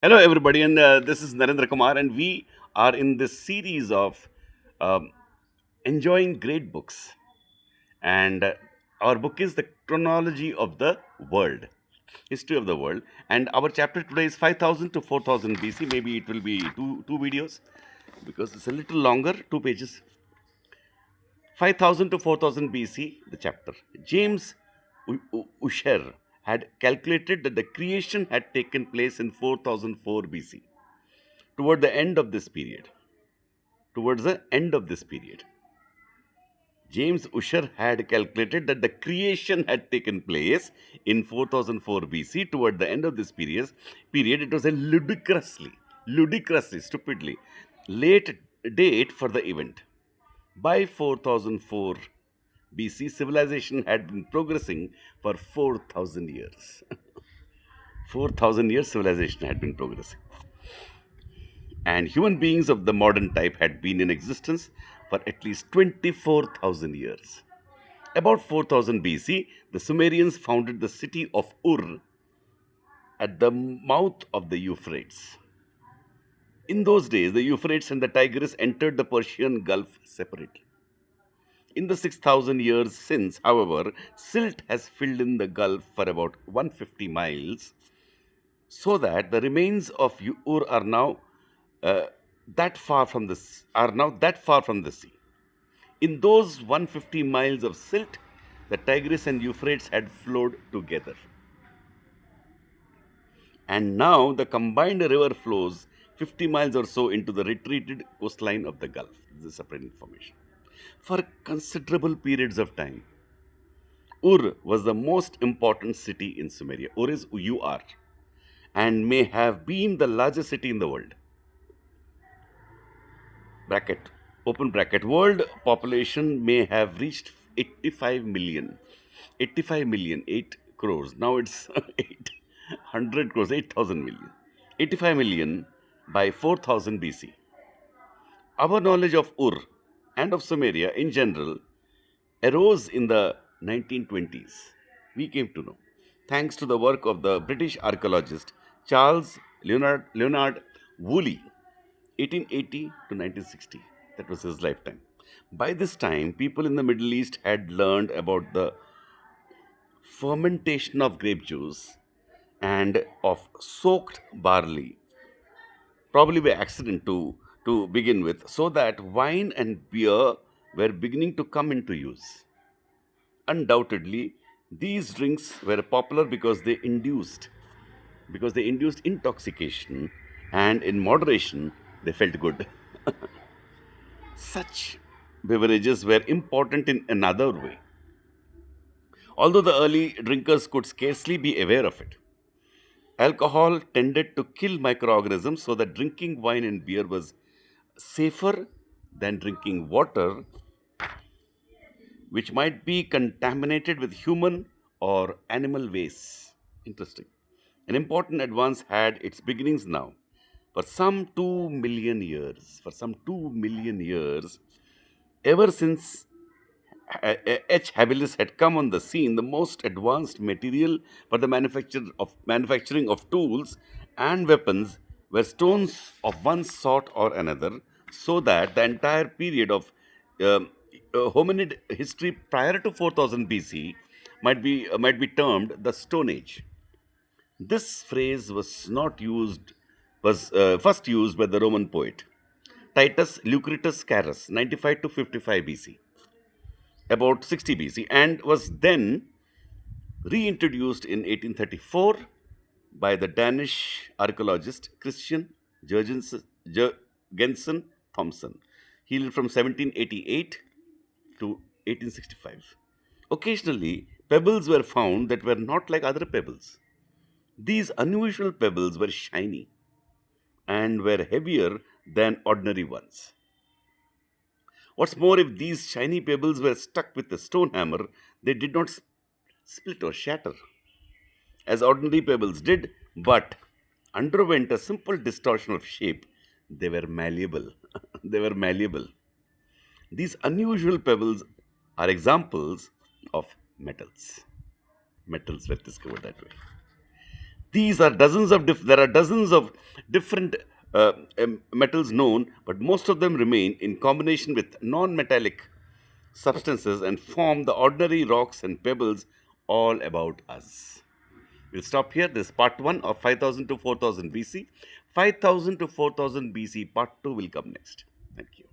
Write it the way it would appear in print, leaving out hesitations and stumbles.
Hello, everybody, and this is Narendra Kumar, and we are in this series of um, enjoying great books. And our book is The Chronology of the World, History of the World. And our chapter today is 5000 to 4000 BC. Maybe it will be two videos because it's a little longer, 2 pages. 5000 to 4000 BC, the chapter. James Ussher had calculated that the creation had taken place in 4004 BC. Toward the end of this period, towards the end of this period, James Ussher had calculated that the creation had taken place in 4004 BC. Toward the end of this period, it was a ludicrously, stupidly late date for the event. By 4004 BC, civilization had been progressing for 4000 years. 4000 years, civilization had been progressing. And human beings of the modern type had been in existence for at least 24,000 years. About 4000 BC, the Sumerians founded the city of Ur at the mouth of the Euphrates. In those days, the Euphrates and the Tigris entered the Persian Gulf separately. In the 6,000 years since, however, silt has filled in the Gulf for about 150 miles, so that the remains of Ur are now uh, that far from the sea. In those 150 miles of silt, the Tigris and Euphrates had flowed together. And now the combined river flows 50 miles or so into the retreated coastline of the Gulf. This is separate information. For considerable periods of time, Ur was the most important city in Sumeria. Ur is UR and may have been the largest city in the world. Bracket, open bracket. World population may have reached 85 million. 85 million, 8 crores. Now it's 800 crores, 8,000 million. 85 million by 4000 BC. Our knowledge of Ur and of Sumeria in general arose in the 1920s. We came to know, thanks to the work of the British archaeologist Charles Leonard Woolley, 1880 to 1960. That was his lifetime. By this time, people in the Middle East had learned about the fermentation of grape juice and of soaked barley, probably by accident to begin with, so that wine and beer were beginning to come into use. Undoubtedly, these drinks were popular because they induced intoxication, and in moderation they felt good. Such beverages were important in another way. Although the early drinkers could scarcely be aware of it, alcohol tended to kill microorganisms, so that drinking wine and beer was safer than drinking water, which might be contaminated with human or animal waste. Interesting. An important advance had its beginnings now. For some 2 million years, ever since H. habilis had come on the scene, the most advanced material for the manufacturing of tools and weapons were stones of one sort or another, so that the entire period of um, hominid history prior to 4000 BC might be termed the Stone Age. This phrase was first used by the Roman poet Titus Lucretus Carus, 95 to 55 BC, about 60 BC, and was then reintroduced in 1834 by the Danish archaeologist Christian Jørgensen Thomsen. He lived from 1788 to 1865. Occasionally, pebbles were found that were not like other pebbles. These unusual pebbles were shiny and were heavier than ordinary ones. What's more, if these shiny pebbles were struck with a stone hammer, they did not split or shatter, as ordinary pebbles did, but underwent a simple distortion of shape. They were malleable. They were malleable. These unusual pebbles are examples of metals. Metals were discovered that way. There are dozens of different metals known, but most of them remain in combination with non-metallic substances and form the ordinary rocks and pebbles all about us. We'll stop here. This is part one of 5000 to 4000 BC. 5000 to 4000 BC, part two will come next. Thank you.